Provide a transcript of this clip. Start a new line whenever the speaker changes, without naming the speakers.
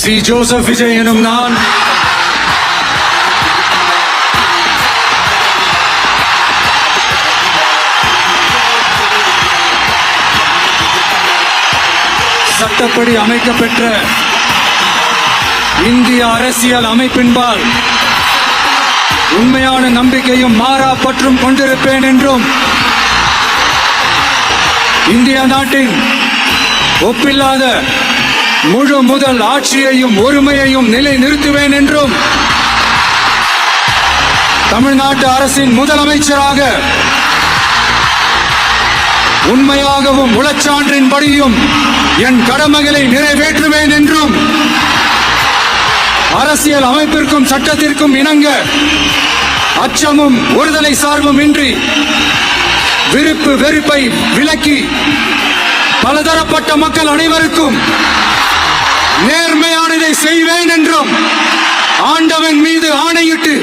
C Joseph Vijay எனும் நான் சட்டப்படி அமைக்கப்பெற்ற இந்திய அரசியல் அமைப்பின்பால் உண்மையான நம்பிக்கையும் மாறா பற்றும் கொண்டிருப்பேன் என்றும் இந்திய நாட்டின் ஒப்பில்லாத முழு முதல் ஆட்சியையும் ஒருமையையும் நிலைநிறுத்துவேன் என்றும் தமிழ்நாட்டு அரசின் முதலமைச்சராக உண்மையாகவும் உளச்சான்றின்படியும் என் கடமைகளை நிறைவேற்றுவேன் என்றும் அரசியல் அமைப்பிற்கும் சட்டத்திற்கும் இணங்க அச்சமும் ஒருதலை சார்பும் இன்றி விருப்பு வெறுப்பை விலக்கி பலதரப்பட்ட மக்கள் அனைவருக்கும் நேர்மையானதை செய்வேன் என்றும் ஆண்டவன் மீது ஆணையிட்டு